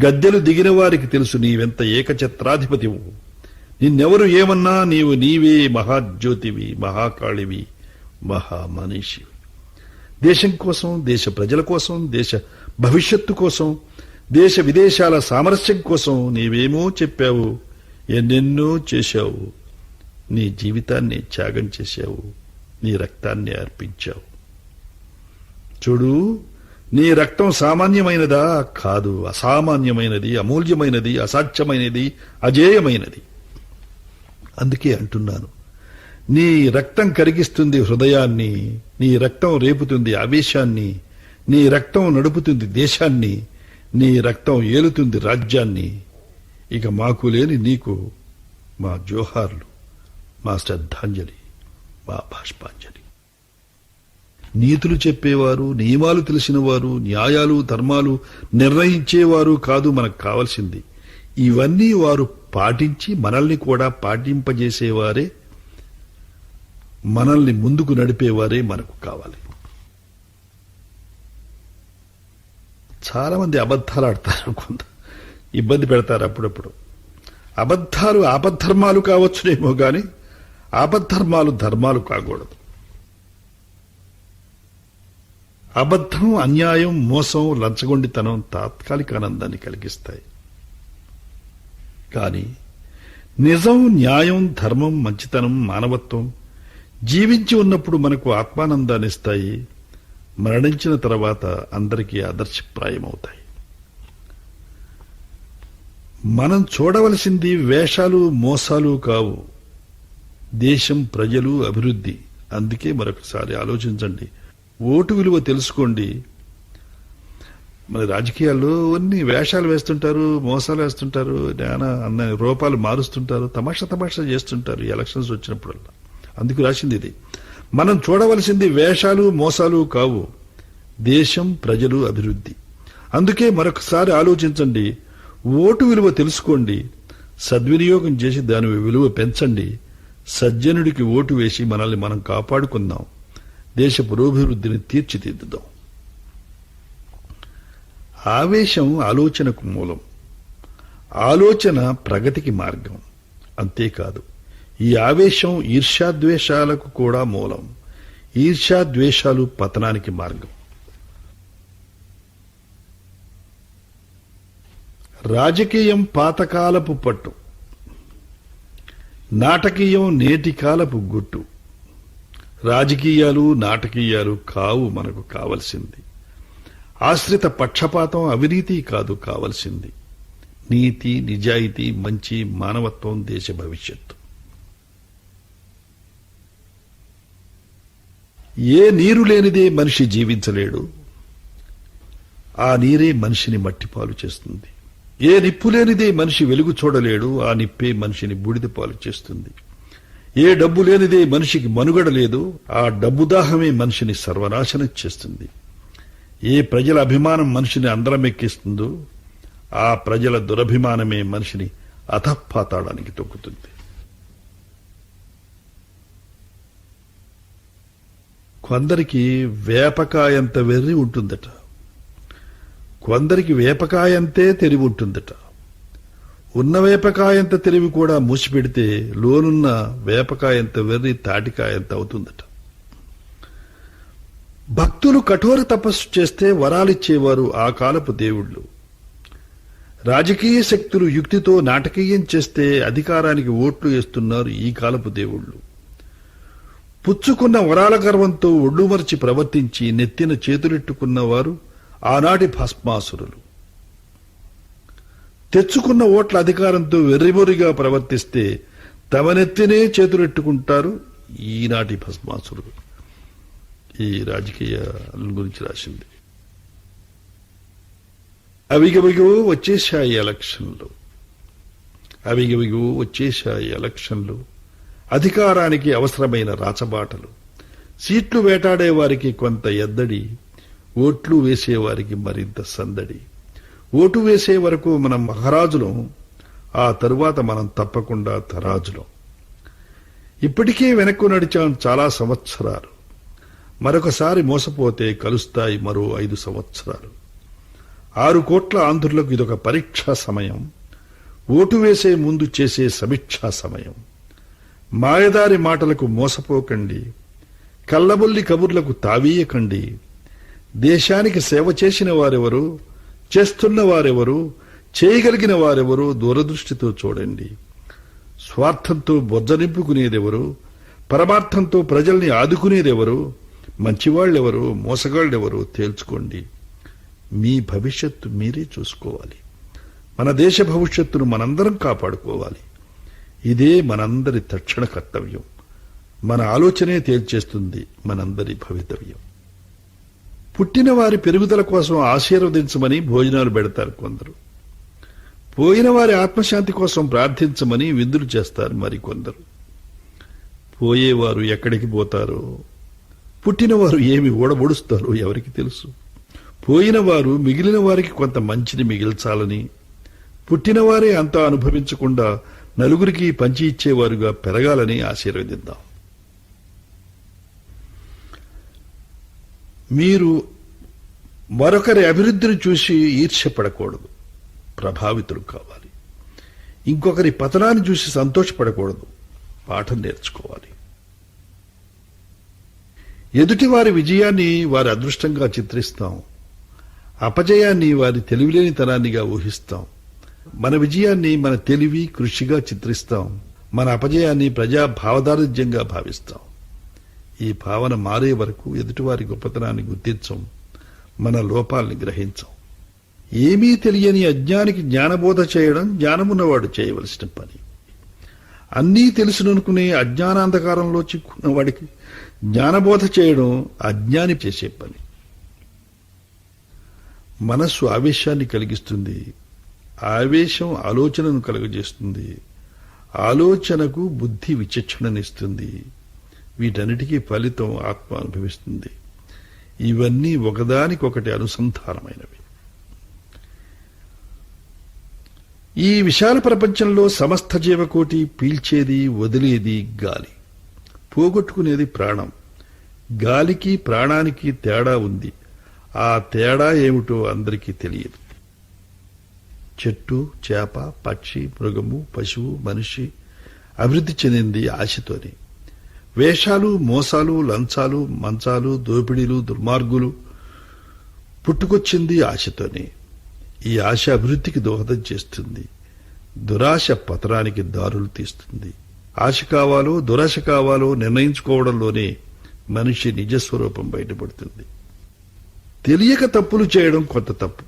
గద్దెలు దిగిన వారికి తెలుసు నీవెంత ఏకఛత్రాధిపతివో, నిన్నెవరు ఏమన్నా నీవే మహాజ్యోతివి, మహాకాళివి, మహామనీషివి. దేశం కోసం, దేశ ప్రజల కోసం, దేశ భవిష్యత్తు కోసం, దేశ విదేశాల సామరస్యం కోసం నీవేమో చెప్పావు, ఎన్నెన్నో చేశావు, నీ జీవితాన్ని త్యాగం చేశావు, నీ రక్తాన్ని అర్పించావు. చూడు, నీ రక్తం సామాన్యమైనదా? కాదు, అసామాన్యమైనది, అమూల్యమైనది, అసాధ్యమైనది, అజేయమైనది. అందుకే అంటున్నాను, నీ రక్తం కరిగిస్తుంది హృదయాన్ని, నీ రక్తం రేపుతుంది ఆవేశాన్ని, నీ రక్తం నడుపుతుంది దేశాన్ని, నీ రక్తం ఏలుతుంది రాజ్యాన్ని. ఇక మాకు లేని నీకు మా జోహార్లు, మా శ్రద్ధాంజలి, మా బాష్పాంజలి. నీతులు చెప్పేవారు, నియమాలు తెలిసినవారు, న్యాయాలు ధర్మాలు నిర్ణయించేవారు కాదు మనకు కావలసింది. ఇవన్నీ వారు పాటించి మనల్ని కూడా పాటింపజేసేవారే, మనల్ని ముందుకు నడిపేవారే మనకు కావాలి. చాలా మంది అబద్ధాలు ఆడతారు, కొంత ఇబ్బంది పెడతారు అప్పుడప్పుడు. అబద్ధాలు ఆపద్ధర్మాలు కావచ్చునేమో గాని ఆపద్ధర్మాలు ధర్మాలు కాకూడదు. అబద్ధం, అన్యాయం, మోసం, లంచగొండితనం తాత్కాలిక ఆనందాన్ని కలిగిస్తాయి. కానీ నిజం, న్యాయం, ధర్మం, మంచితనం, మానవత్వం జీవించి ఉన్నప్పుడు మనకు ఆత్మానందాన్ని ఇస్తాయి. మరణించిన తర్వాత అందరికీ ఆదర్శప్రాయమవుతాయి. మనం చూడవలసింది వేషాలు, మోసాలు కావు, దేశం, ప్రజలు, అభివృద్ధి. అందుకే మరొకసారి ఆలోచించండి, ఓటు విలువ తెలుసుకోండి. మన రాజకీయాల్లో అన్ని వేషాలు వేస్తుంటారు, మోసాలు వేస్తుంటారు, అన్న రూపాలు మారుస్తుంటారు, తమాషా చేస్తుంటారు ఎలక్షన్స్ వచ్చినప్పుడల్లా. అందుకు రాసింది ఇది. మనం చూడవలసింది వేషాలు, మోసాలు కావు, దేశం, ప్రజలు, అభివృద్ధి. అందుకే మరొకసారి ఆలోచించండి, ఓటు విలువ తెలుసుకోండి, సద్వినియోగం చేసి దాని విలువ పెంచండి. సజ్జనుడికి ఓటు వేసి మనల్ని మనం కాపాడుకుందాం, దేశ పురోభివృద్ధిని తీర్చిదిద్దుదాం. ఆవేశం ఆలోచనకు మూలం, ఆలోచన ప్రగతికి మార్గం. అంతేకాదు, ఈ ఆవేశం ఈర్ష్యాద్వేషాలకు కూడా మూలం, ఈర్ష్యాద్వేషాలు పతనానికి మార్గం. రాజకీయం పాతకాలపు పట్టు, నాటకీయం నేటి కాలపు గుట్టు. రాజకీయాలు, నాటకీయాలు కావు మనకు కావలసింది. ఆశ్రిత పక్షపాతం, అవినీతి కాదు కావలసింది. నీతి, నిజాయితీ, మంచి, మానవత్వం, దేశ భవిష్యత్తు. ఏ నీరు లేనిదే మనిషి జీవించలేడు, ఆ నీరే మనిషిని మట్టిపాలు చేస్తుంది. ఏ నిప్పు లేనిదే మనిషి వెలుగు చూడలేడు, ఆ నిప్పే మనిషిని బూడిదపాలు చేస్తుంది. ఏ డబ్బు లేనిదే మనిషికి మనుగడ లేదు, ఆ డబ్బు దాహమే మనిషిని సర్వనాశనం చేస్తుంది. ఏ ప్రజల అభిమానం మనిషిని అందరమెక్కిస్తుందో, ఆ ప్రజల దురభిమానమే మనిషిని అధఃపాతాళానికి తొక్కుతుంది. కొందరికి వేపకాయంత వెర్రి ఉంటుందట, కొందరికి వేపకాయంతే తెలివి ఉంటుందట. ఉన్న వేపకాయంత తెలివి కూడా మూసిపెడితే లోనున్న వేపకాయంత వెర్రి తాటికాయంత అవుతుందట. భక్తులు కఠోర తపస్సు చేస్తే వరాలిచ్చేవారు ఆ కాలపు దేవుళ్ళు. రాజకీయ శక్తులు యుక్తితో నాటకీయం చేస్తే అధికారానికి ఓట్లు వేస్తున్నారు ఈ కాలపు దేవుళ్ళు. పుచ్చుకున్న వరాల గర్వంతో ఒళ్ళుమర్చి ప్రవర్తించి నెత్తిన చేతులెట్టుకున్నవారు ఆనాటి భస్మాసురులు. తెచ్చుకున్న ఓట్ల అధికారంతో వెర్రిమొరిగా ప్రవర్తిస్తే తమ నెత్తినే చేతులెట్టుకుంటారు ఈనాటి భస్మాసురులు. ఈ రాజకీయాల గురించి రాసింది. అవిగవిగో వచ్చేశాయి ఎలక్షన్లు, అధికారానికి అవసరమైన రాచబాటలు, సీట్లు వేటాడే వారికి కొంత ఎద్దడి, ఓట్లు వేసేవారికి మరింత సందడి. ఓటు వేసే వరకు మనం మహారాజులం, ఆ తరువాత మనం తప్పకుండా తరాజులం. ఇప్పటికే వెనక్కు నడిచాం చాలా సంవత్సరాలు, మరొకసారి మోసపోతే కలుస్తాయి మరో 5 సంవత్సరాలు. 6 కోట్ల ఆంధ్రులకు ఇదొక పరీక్షా సమయం, ఓటు వేసే ముందు చేసే సమీక్షా సమయం. మాయదారి మాటలకు మోసపోకండి, కల్లబొల్లి కబుర్లకు తావీయకండి. దేశానికి సేవ చేసిన వారెవరు, చేస్తున్న వారెవరు, చేయగలిగిన వారెవరు దూరదృష్టితో చూడండి. స్వార్థంతో బొజ్జ నింపుకునేదెవరు, పరమార్థంతో ప్రజల్ని ఆదుకునేదెవరు, మంచివాళ్లెవరు, మోసగాళ్లెవరు తేల్చుకోండి. మీ భవిష్యత్తు మీరే చూసుకోవాలి. మన దేశ భవిష్యత్తును మనందరం కాపాడుకోవాలి. ఇదే మనందరి తక్షణ కర్తవ్యం. మన ఆలోచనే తేల్చేస్తుంది మనందరి భవితవ్యం. పుట్టిన వారి పెరుగుదల కోసం ఆశీర్వదించమని భోజనాలు పెడతారు కొందరు, పోయిన వారి ఆత్మశాంతి కోసం ప్రార్థించమని విందులు చేస్తారు మరికొందరు. పోయేవారు ఎక్కడికి పోతారో, పుట్టినవారు ఏమి ఊడబొడుస్తారో ఎవరికి తెలుసు. పోయిన వారు మిగిలిన వారికి కొంత మంచిని మిగిల్చాలని, పుట్టినవారే అంతా అనుభవించకుండా నలుగురికి పంచి ఇచ్చేవారుగా పెరగాలని ఆశీర్వదిద్దాం. మీరు మరొకరి అభివృద్ధిని చూసి ఈర్ష్యపడకూడదు, ప్రభావితులు కావాలి. ఇంకొకరి పతనాన్ని చూసి సంతోషపడకూడదు, పాఠం నేర్చుకోవాలి. ఎదుటి వారి విజయాన్ని వారి అదృష్టంగా చిత్రిస్తాం, అపజయాన్ని వారి తెలివిలేనితనాన్నిగా ఊహిస్తాం. మన విజయాన్ని మన తెలివి కృషిగా చిత్రిస్తాం, మన అపజయాన్ని ప్రజా భావదారిద్ర్యంగా భావిస్తాం. ఈ భావన మారే వరకు ఎదుటివారి గొప్పతనాన్ని గుర్తించం, మన లోపాల్ని గ్రహించం. ఏమీ తెలియని అజ్ఞానికి జ్ఞానబోధ చేయడం జ్ఞానమున్నవాడు చేయవలసిన పని. అన్నీ తెలుసుననుకునే అజ్ఞానాంధకారంలో చిక్కున్న వాడికి జ్ఞానబోధ చేయడం అజ్ఞాని చేసే పని. మనస్సు ఆవేశాన్ని కలిగిస్తుంది, ఆవేశం ఆలోచనను కలుగజేస్తుంది, ఆలోచనకు బుద్ధి విచక్షణనిస్తుంది. వీటన్నిటికీ ఫలితం ఆత్మ అనుభవిస్తుంది. ఇవన్నీ ఒకదానికొకటి అనుసంధానమైనవి. ఈ విశాల ప్రపంచంలో సమస్త జీవకోటి పీల్చేది వదిలేది గాలి, పోగొట్టుకునేది ప్రాణం. గాలికి ప్రాణానికి తేడా ఉంది. ఆ తేడా ఏమిటో అందరికీ తెలియదు. చెట్టు, చేప, పక్షి, మృగము, పశువు, మనిషి అభివృద్ధి చెందింది ఆశతోనే. వేషాలు, మోసాలు, లంచాలు, మంచాలు, దోపిడీలు, దుర్మార్గులు పుట్టుకొచ్చింది ఆశతోనే. ఈ ఆశ అభివృద్ధికి దోహదం చేస్తుంది, దురాశ పతనానికి దారులు తీస్తుంది. ఆశ కావాలో దురాశ కావాలో నిర్ణయించుకోవడంలోనే మనిషి నిజస్వరూపం బయటపడుతుంది. తెలియక తప్పులు చేయడం కొంత తప్పు,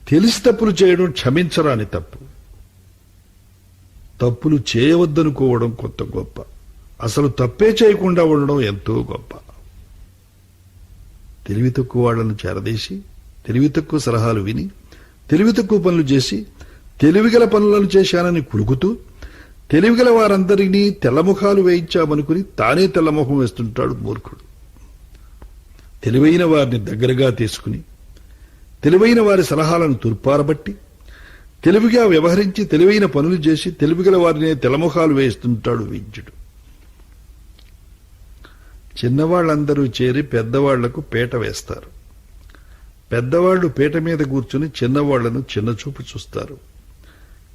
తెలిసి తప్పులు చేయడం క్షమించరాని తప్పు. తప్పులు చేయవద్దనుకోవడం కొంత గొప్ప, అసలు తప్పే చేయకుండా ఉండడం ఎంతో గొప్ప. తెలివి తక్కువ వాళ్లను చేరదీసి, తెలివి తక్కువ సలహాలు విని, తెలివి తక్కువ పనులు చేసి, తెలివిగల పనులను చేశానని కులుకుతూ, తెలివిగల వారందరినీ తెల్లముఖాలు వేయించామనుకుని తానే తెల్లముఖం వేస్తుంటాడు మూర్ఖుడు. తెలివైన వారిని దగ్గరగా తీసుకుని, తెలివైన వారి సలహాలను తుర్పారబట్టి, తెలివిగా వ్యవహరించి తెలివైన పనులు చేసి తెలివిగల వారినే తెల్లముఖాలు వేస్తుంటాడు విద్యుడు. చిన్నవాళ్లందరూ చేరి పెద్దవాళ్లకు పీట వేస్తారు. పెద్దవాళ్లు పీట మీద కూర్చుని చిన్నవాళ్లను చిన్నచూపు చూస్తారు.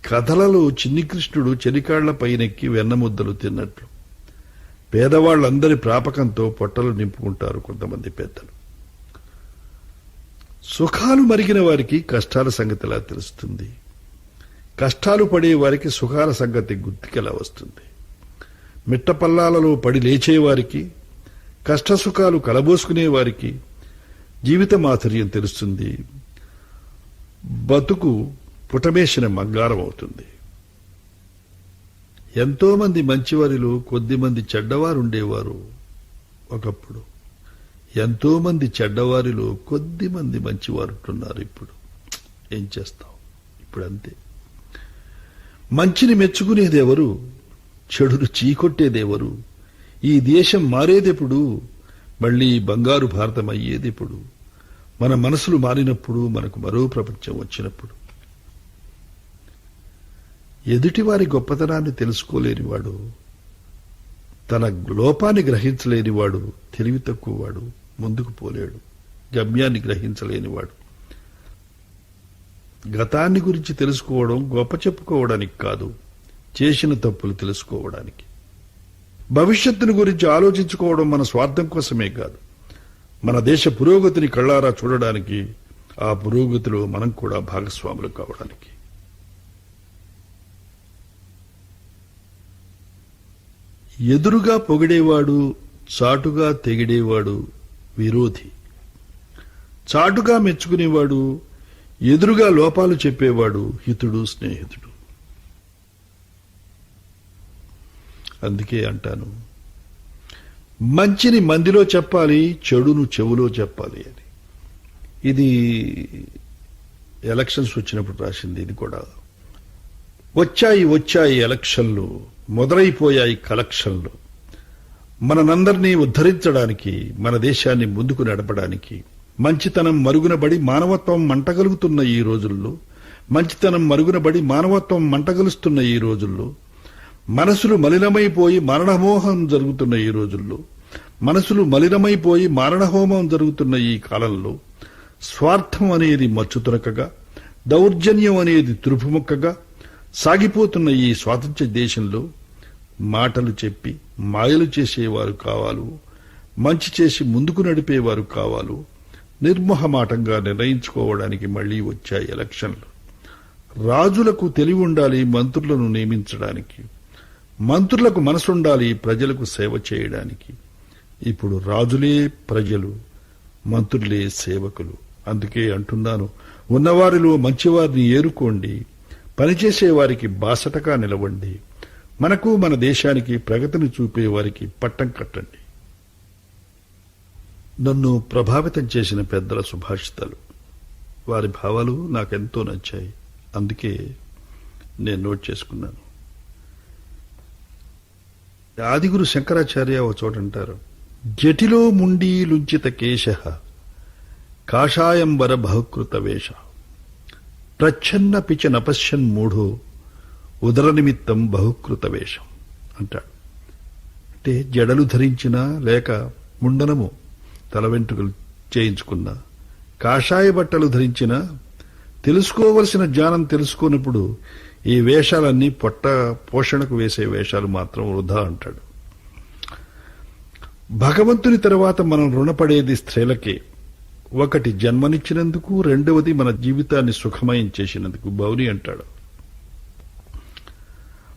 కథలలో చిన్ని కృష్ణుడు చెలికాళ్ల పైనెక్కి వెన్నముద్దలు తిన్నట్లు పేదవాళ్లందరి ప్రాపకంతో పొట్టలు నింపుకుంటారు కొంతమంది పెద్దలు. సుఖాలు మరిగిన వారికి కష్టాల సంగతిలా తెలుస్తుంది, కష్టాలు పడే వారికి సుఖాల సంగతి గుర్తుకెలా వస్తుంది. మిట్టపల్లాలలో పడి లేచేవారికి, కష్టసుఖాలు కలబోసుకునేవారికి జీవిత మాధుర్యం తెలుస్తుంది. బతుకు పుటమేసిన బంగారం అవుతుంది. ఎంతో మంది మంచివారిలో కొద్దిమంది చెడ్డవారుండేవారు ఒకప్పుడు. ఎంతో మంది చెడ్డవారిలో కొద్దిమంది మంచివారుంటున్నారు ఇప్పుడు. ఏం చేస్తాం? ఇప్పుడు అంతే. మంచిని మెచ్చుకునేదెవరు? చెడును చీకొట్టేదెవరు? ఈ దేశం మారేదెప్పుడు? మళ్లీ బంగారు భారతం అయ్యేదెప్పుడు? మన మనసులు మారినప్పుడు, మనకు మరో ప్రపంచం వచ్చినప్పుడు. ఎదుటివారి గొప్పతనాన్ని తెలుసుకోలేనివాడు, తన లోపాన్ని గ్రహించలేనివాడు, తెలివి తక్కువవాడు ముందుకు పోలేడు. గమ్యాన్ని గ్రహించలేనివాడు. గతాన్ని గురించి తెలుసుకోవడం గొప్ప చెప్పుకోవడానికి కాదు, చేసిన తప్పులు తెలుసుకోవడానికి. భవిష్యత్తును గురించి ఆలోచించుకోవడం మన స్వార్థం కోసమే కాదు, మన దేశ పురోగతిని కళ్ళారా చూడడానికి, ఆ పురోగతిలో మనం కూడా భాగస్వాములు కావడానికి. ఎదురుగా పొగిడేవాడు, చాటుగా తెగిడేవాడు విరోధి. చాటుగా మెచ్చుకునేవాడు, ఎదురుగా లోపాలు చెప్పేవాడు హితుడు, స్నేహితుడు. అందుకే అంటాను, మంచిని మందిలో చెప్పాలి, చెడును చెవులో చెప్పాలి అని. ఇది ఎలక్షన్స్ వచ్చినప్పుడు రాసింది. ఇది కూడా వచ్చాయి ఎలక్షన్లు, మొదలైపోయాయి కలెక్షన్లు. మనందరినీ ఉద్ధరించడానికి, మన దేశాన్ని ముందుకు నడపడానికి, మంచితనం మరుగునబడి మానవత్వం మంటగలుగుతున్న ఈ రోజుల్లో, మంచితనం మరుగునబడి మానవత్వం మంటగలుస్తున్న ఈ రోజుల్లో, మనసులు మలినమైపోయి మరణహోమం జరుగుతున్న ఈ రోజుల్లో, మనసులు మలినమైపోయి మారణహోమం జరుగుతున్న ఈ కాలంలో, స్వార్థం అనేది మచ్చుతునకగా, దౌర్జన్యం అనేది తురుపుముక్కగా సాగిపోతున్న ఈ స్వాతంత్ర్య దేశంలో మాటలు చెప్పి మాయలు చేసేవారు కావాలు, మంచి చేసి ముందుకు నడిపేవారు కావాలు. నిర్మోహమాటంగా నిర్ణయించుకోవడానికి మళ్లీ వచ్చాయి ఎలక్షన్లు. రాజులకు తెలివి ఉండాలి మంత్రులను నియమించడానికి, మంత్రులకు మనసుండాలి ప్రజలకు సేవ చేయడానికి. ఇప్పుడు రాజులే ప్రజలు, మంత్రులే సేవకులు. అందుకే అంటున్నాను, ఉన్నవారిలో మంచివారిని ఏరుకోండి, పనిచేసే వారికి బాసటగా నిలవండి, మనకు మన దేశానికి ప్రగతిని చూపే వారికి పట్టం కట్టండి. నన్ను ప్రభావితం చేసిన పెద్దల సుభాషితాలు, వారి భావాలు నాకెంతో నచ్చాయి. అందుకే నేను నోట్ చేసుకున్నాను. ఆదిగురు శంకరాచార్య ఒక చోట అంటారు, జటిలో ముండీ లుంచిత కేశ కాషాయంబర బహుకృత వేష ప్రచ్ఛన్న పిచ నపశ్యన్ మూఢో ఉదర నిమిత్తం బహుకృత వేషం అంటాడు. అంటే జడలు ధరించినా లేక ముండనము తల వెంట్రుకలు చేయించుకున్నా, కాషాయ బట్టలు ధరించినా తెలుసుకోవలసిన జ్ఞానం తెలుసుకోనప్పుడు ఈ వేషాలన్నీ పొట్ట పోషణకు వేసే వేషాలు మాత్రం వృధా అంటాడు. భగవంతుని తర్వాత మనం రుణపడేది స్త్రీలకే. ఒకటి జన్మనిచ్చినందుకు, రెండవది మన జీవితాన్ని సుఖమయం చేసినందుకు. బౌని అంటాడు,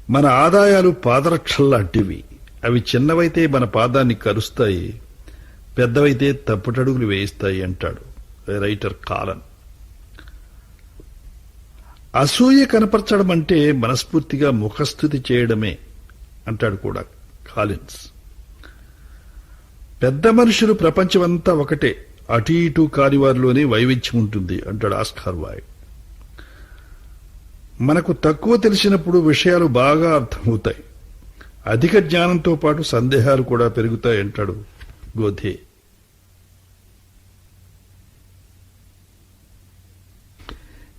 మన ఆదాయాలు పాదరక్షల్లాంటివి. అవి చిన్నవైతే మన పాదాన్ని కరుస్తాయి, పెద్దవైతే తప్పుటడుగులు వేయిస్తాయి అంటాడు రైటర్ కాలన్. అసూయ కనపరచడం అంటే మనస్ఫూర్తిగా ముఖస్థుతి చేయడమే అంటాడు కూడా కాలిన్స్. పెద్ద మనుషులు ప్రపంచమంతా ఒకటే, అటు ఇటు కాని వారిలోనే వైవిధ్యం ఉంటుంది అంటాడు ఆస్కార్ వైల్డ్. మనకు తక్కువ తెలిసినప్పుడు విషయాలు బాగా అర్థమవుతాయి, అధిక జ్ఞానంతో పాటు సందేహాలు కూడా పెరుగుతాయి అంటాడు గోధే.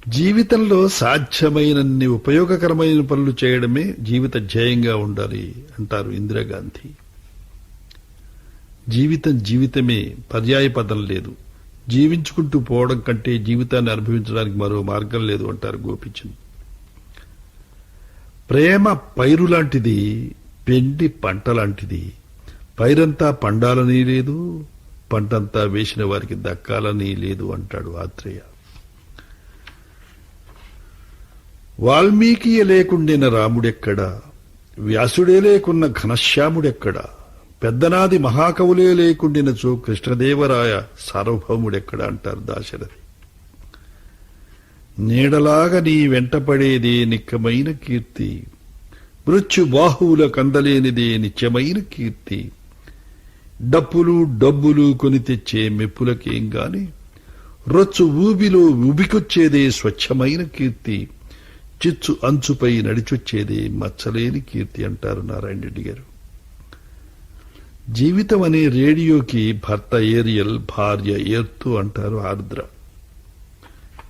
జీవితంలో సాధ్యమైనన్ని ఉపయోగకరమైన పనులు చేయడమే జీవిత ధ్యేయంగా ఉండాలి అంటారు ఇందిరాగాంధీ. జీవితమే, పర్యాయ పదం లేదు. జీవించుకుంటూ పోవడం కంటే జీవితాన్ని అనుభవించడానికి మరో మార్గం లేదు అంటారు గోపీచంద్. ప్రేమ పైరు లాంటిది, పెండి పంట లాంటిది. పైరంతా పండాలని లేదు, పంటంతా వేసిన వారికి దక్కాలని లేదు అంటాడు ఆత్రేయ. వాల్మీకి లేకుండిన రాముడెక్కడా, వ్యాసుడే లేకున్న ఘనశ్యాముడెక్కడా, పెద్దనాది మహాకవులే లేకుండినచో కృష్ణదేవరాయ సార్వభౌముడెక్కడా అంటారు దాశరథి. నీడలాగా నీ వెంటపడేదే నిక్కమైన కీర్తి, మృత్యు బాహువుల కందలేనిదే నిత్యమైన కీర్తి, డప్పులు డబ్బులు కొని తెచ్చే మెప్పులకేం గాని రొచ్చు ఊబిలో ఉబికొచ్చేదే స్వచ్ఛమైన కీర్తి, చిచ్చు అంచుపై నడిచొచ్చేదే మచ్చలేని కీర్తి అంటారు నారాయణ రెడ్డి గారు. జీవితం అనే రేడియోకి భర్త ఏరియల్, భార్య ఏర్తు అంటారు ఆరుద్ర.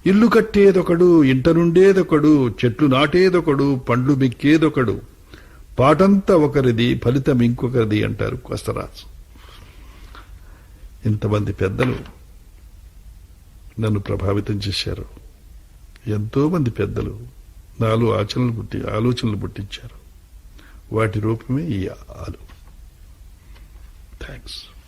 ఇల్లు కట్టేదొకడు, ఇంట నుండేదొకడు, చెట్లు నాటేదొకడు, పండ్లు మిక్కేదొకడు, పాటంతా ఒకరిది, ఫలితం ఇంకొకరిది అంటారు కొస్తరాజు. ఇంతమంది పెద్దలు నన్ను ప్రభావితం చేశారు. ఎంతో మంది పెద్దలు నాలో ఆలోచనలు పుట్టించారు. వాటి రూపమే ఈ ఆలు. థ్యాంక్స్.